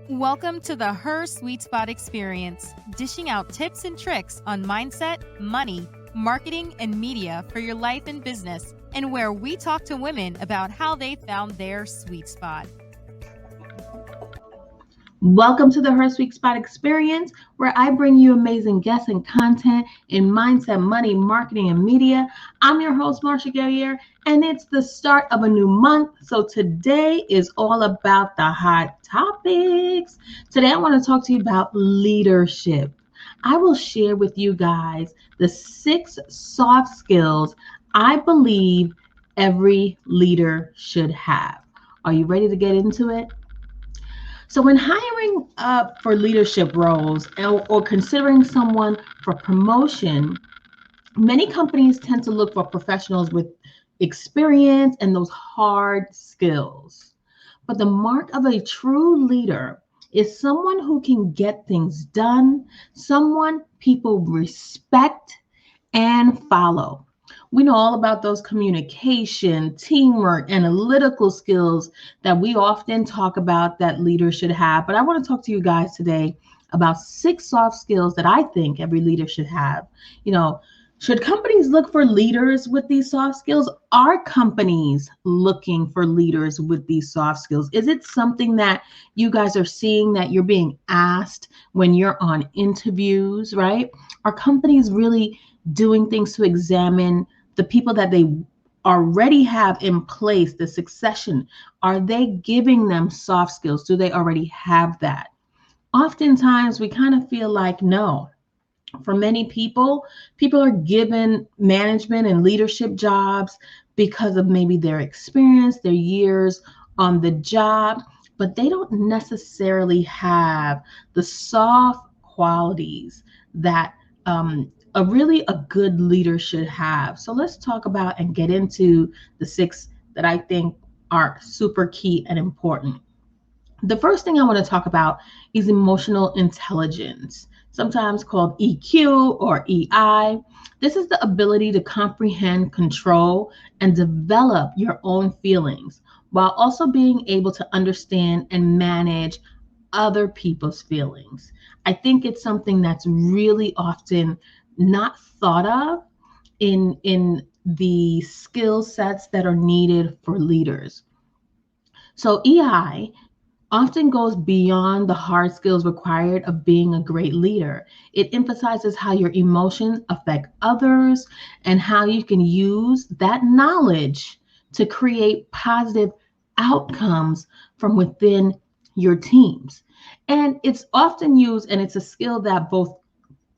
Welcome to the Her Sweet Spot Experience, dishing out tips and tricks on mindset, money, marketing, and media for your life and business, and where we talk to women about how they found their sweet spot. Welcome to the Her Sweet Spot Experience, where I bring you amazing guests and content in mindset, money, marketing, and media. I'm your host, Marsha Guerrier, and it's the start of a new month. So today is all about the hot topics. Today, I want to talk to you about leadership. I will share with you guys the 6 soft skills I believe every leader should have. Are you ready to get into it? So when hiring for leadership roles or considering someone for promotion, many companies tend to look for professionals with experience and those hard skills. But the mark of a true leader is someone who can get things done, someone people respect and follow. We know all about those communication, teamwork, analytical skills that we often talk about that leaders should have. But I want to talk to you guys today about 6 soft skills that I think every leader should have. Should companies look for leaders with these soft skills? Are companies looking for leaders with these soft skills? Is it something that you guys are seeing that you're being asked when you're on interviews, right? Are companies really doing things to examine the people that they already have in place, the succession? Are they giving them soft skills? Do they already have that? Oftentimes, we kind of feel like no. For many people are given management and leadership jobs because of maybe their experience, their years on the job, but they don't necessarily have the soft qualities that really a good leader should have. So let's talk about and get into the 6 that I think are super key and important. The first thing I want to talk about is emotional intelligence, sometimes called EQ or EI. This is the ability to comprehend, control, and develop your own feelings while also being able to understand and manage other people's feelings. I think it's something that's really often not thought of in the skill sets that are needed for leaders. So EI often goes beyond the hard skills required of being a great leader. It emphasizes how your emotions affect others and how you can use that knowledge to create positive outcomes from within your teams. And it's often used, and it's a skill that both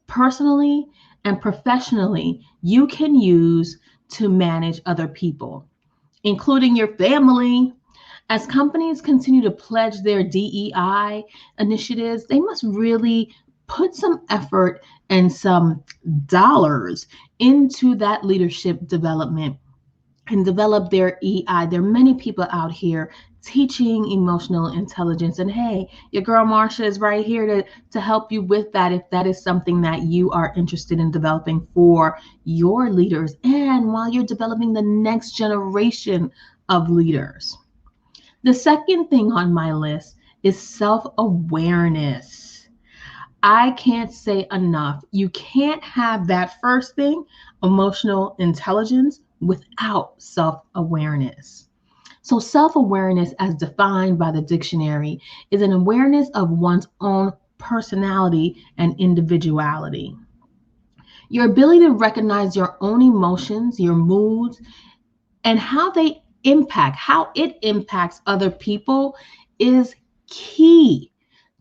personally and professionally you can use to manage other people, including your family. As companies continue to pledge their DEI initiatives, they must really put some effort and some dollars into that leadership development and develop their EI. There are many people out here teaching emotional intelligence. And hey, your girl Marsha is right here to help you with that if that is something that you are interested in developing for your leaders and while you're developing the next generation of leaders. The second thing on my list is self-awareness. I can't say enough. You can't have that first thing, emotional intelligence, without self-awareness. So self-awareness, as defined by the dictionary, is an awareness of one's own personality and individuality. Your ability to recognize your own emotions, your moods, and how it impacts other people is key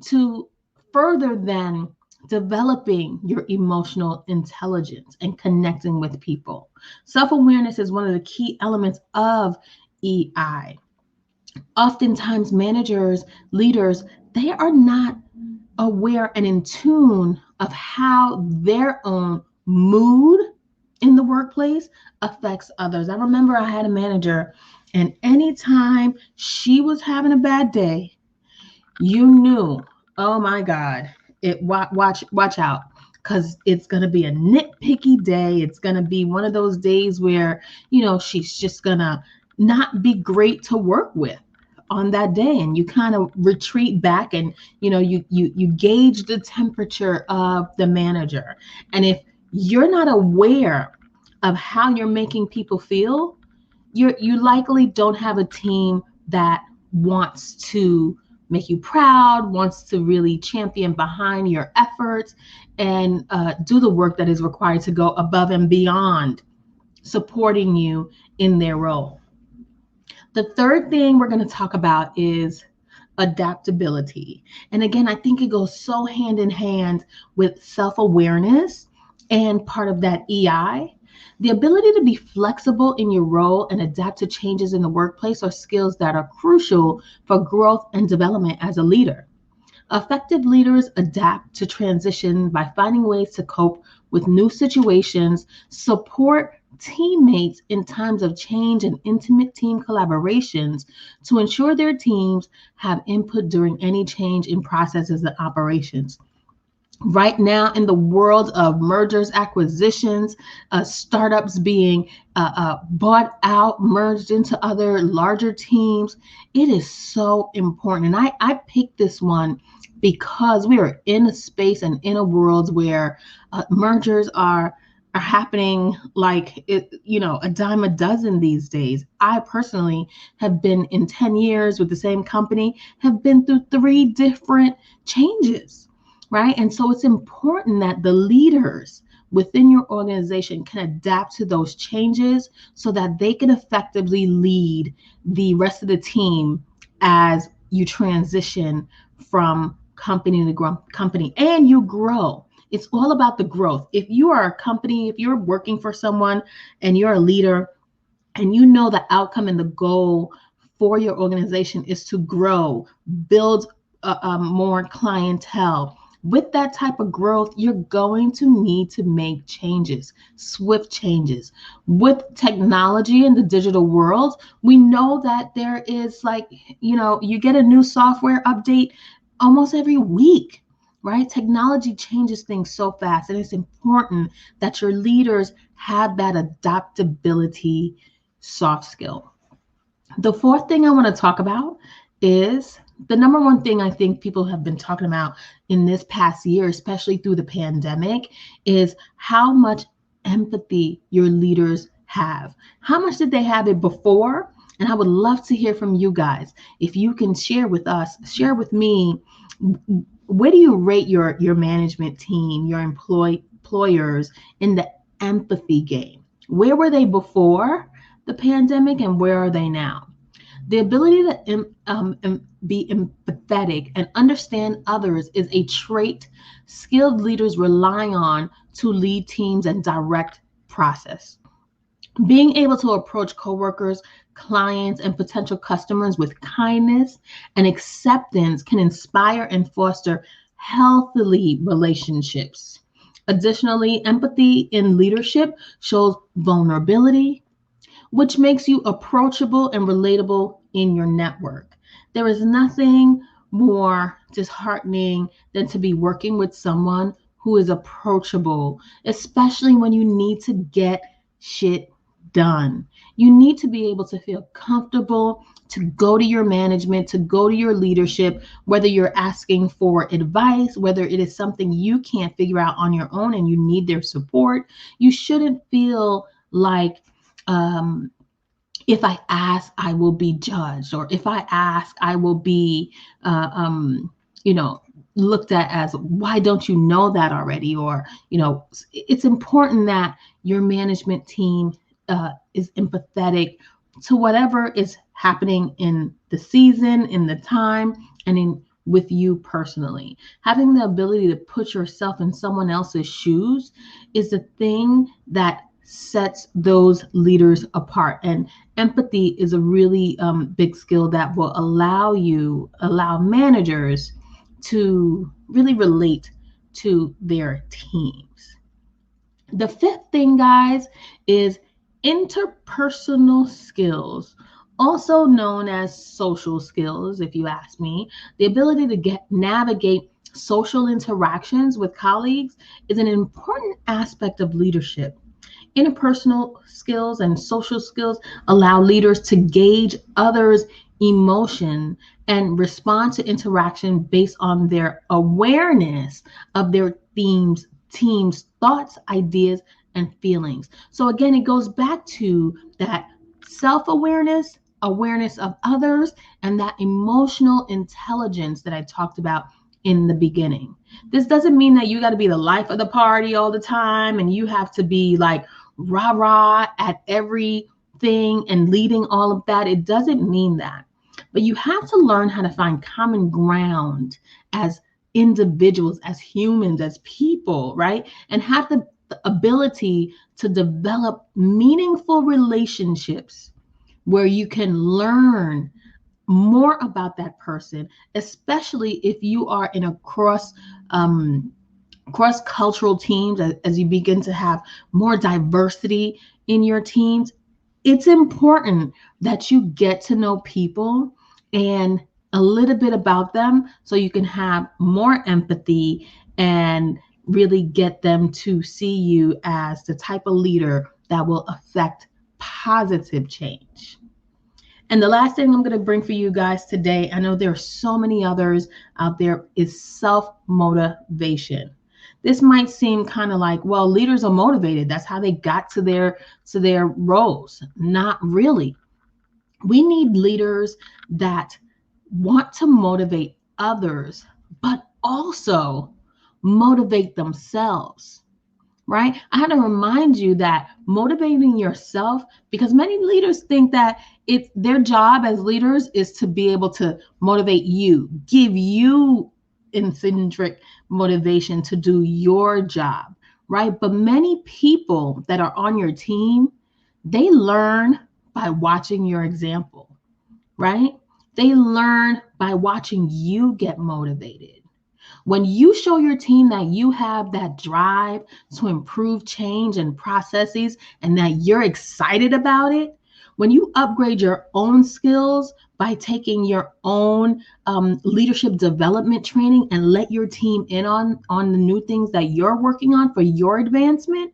to further than developing your emotional intelligence and connecting with people. Self-awareness is one of the key elements of EI. Oftentimes, managers, leaders, they are not aware and in tune of how their own mood in the workplace affects others. I remember I had a manager, and anytime she was having a bad day, you knew, oh my God, watch out, because it's going to be a nitpicky day. It's going to be one of those days where, she's just going to not be great to work with. on that day, and you kind of retreat back, and you gauge the temperature of the manager. And if you're not aware of how you're making people feel, you likely don't have a team that wants to make you proud, wants to really champion behind your efforts, and do the work that is required to go above and beyond supporting you in their role. The third thing we're going to talk about is adaptability. And again, I think it goes so hand in hand with self-awareness and part of that EI. The ability to be flexible in your role and adapt to changes in the workplace are skills that are crucial for growth and development as a leader. Effective leaders adapt to transition by finding ways to cope with new situations, support teammates in times of change, and intimate team collaborations to ensure their teams have input during any change in processes and operations. Right now, in the world of mergers, acquisitions, startups being bought out, merged into other larger teams, it is so important. And I picked this one because we are in a space and in a world where mergers are happening like a dime a dozen these days. I personally have been in 10 years with the same company, have been through 3 different changes, right? And so it's important that the leaders within your organization can adapt to those changes so that they can effectively lead the rest of the team as you transition from company to company and you grow. It's all about the growth. If you are a company, if you're working for someone and you're a leader and you know the outcome and the goal for your organization is to grow, build more clientele. With that type of growth, you're going to need to make changes, swift changes. With technology in the digital world, we know that there is you get a new software update almost every week, right? Technology changes things so fast, and it's important that your leaders have that adaptability soft skill. The fourth thing I want to talk about is the number one thing I think people have been talking about in this past year, especially through the pandemic, is how much empathy your leaders have. How much did they have it before? And I would love to hear from you guys. If you can share with us, share with me, where do you rate your management team, your employers in the empathy game? Where were they before the pandemic and where are they now? The ability to be empathetic and understand others is a trait skilled leaders rely on to lead teams and direct process. Being able to approach coworkers, clients, and potential customers with kindness and acceptance can inspire and foster healthy relationships. Additionally, empathy in leadership shows vulnerability, which makes you approachable and relatable in your network. There is nothing more disheartening than to be working with someone who is approachable, especially when you need to get shit done. You need to be able to feel comfortable to go to your management, to go to your leadership, whether you're asking for advice, whether it is something you can't figure out on your own and you need their support. You shouldn't feel like, if I ask, I will be judged, or if I ask, I will be, looked at as, why don't you know that already? Or, it's important that your management team is empathetic to whatever is happening in the season, in the time, and with you personally. Having the ability to put yourself in someone else's shoes is the thing that sets those leaders apart. And empathy is a really big skill that will allow managers to really relate to their teams. The fifth thing, guys, is interpersonal skills, also known as social skills, if you ask me. The ability to navigate social interactions with colleagues is an important aspect of leadership. Interpersonal skills and social skills allow leaders to gauge others' emotion, and respond to interaction based on their awareness of their team's thoughts, ideas, and feelings. So again, it goes back to that self-awareness, awareness of others, and that emotional intelligence that I talked about in the beginning. This doesn't mean that you got to be the life of the party all the time and you have to be like rah rah at everything and leading all of that. It doesn't mean that. But you have to learn how to find common ground as individuals, as humans, as people, right? And have the ability to develop meaningful relationships where you can learn more about that person, especially if you are in a cross-cultural teams. As you begin to have more diversity in your teams, it's important that you get to know people and a little bit about them so you can have more empathy and really get them to see you as the type of leader that will affect positive change. And the last thing I'm going to bring for you guys today, I know there are so many others out there, is self-motivation. This might seem kind of like, well, leaders are motivated. That's how they got to their roles. Not really. We need leaders that want to motivate others, but also motivate themselves. Right? I had to remind you that motivating yourself, because many leaders think that it's their job as leaders is to be able to motivate you, give you intrinsic motivation to do your job, right? But many people that are on your team, they learn by watching your example, right? They learn by watching you get motivated. When you show your team that you have that drive to improve change and processes and that you're excited about it, when you upgrade your own skills by taking your own leadership development training and let your team in on the new things that you're working on for your advancement,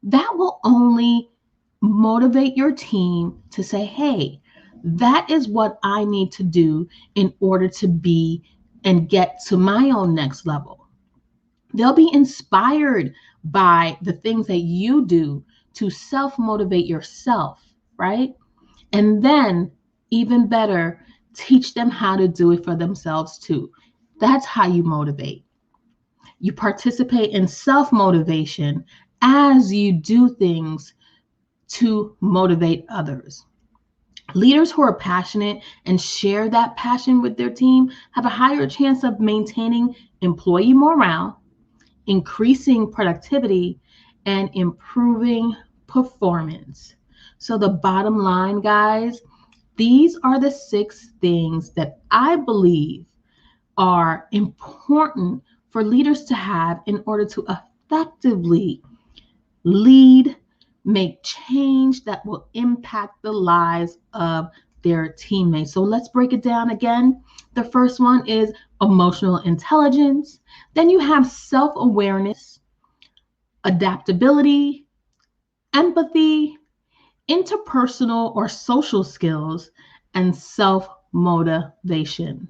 that will only motivate your team to say, hey, that is what I need to do in order to be and get to my own next level. They'll be inspired by the things that you do to self-motivate yourself, right? And then, even better, teach them how to do it for themselves too. That's how you motivate. You participate in self-motivation as you do things to motivate others. Leaders who are passionate and share that passion with their team have a higher chance of maintaining employee morale, increasing productivity, and improving performance. So the bottom line, guys, these are the 6 things that I believe are important for leaders to have in order to effectively lead, make change that will impact the lives of their teammates. So let's break it down again. The first one is emotional intelligence. Then you have self-awareness, adaptability, empathy, interpersonal or social skills, and self-motivation.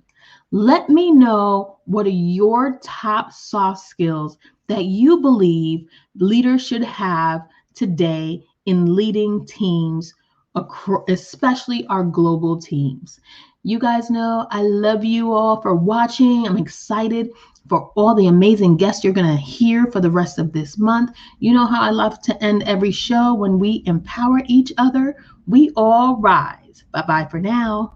Let me know what are your top soft skills that you believe leaders should have today in leading teams, especially our global teams. You guys know I love you all for watching. I'm excited for all the amazing guests you're going to hear for the rest of this month. You know how I love to end every show when we empower each other. We all rise. Bye-bye for now.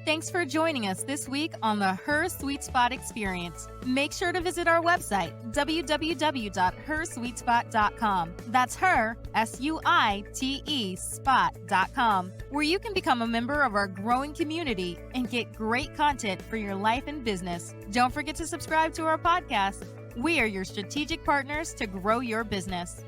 Thanks for joining us this week on the Her Sweet Spot Experience. Make sure to visit our website, www.hersweetspot.com. That's her, SUITE, spot.com, where you can become a member of our growing community and get great content for your life and business. Don't forget to subscribe to our podcast. We are your strategic partners to grow your business.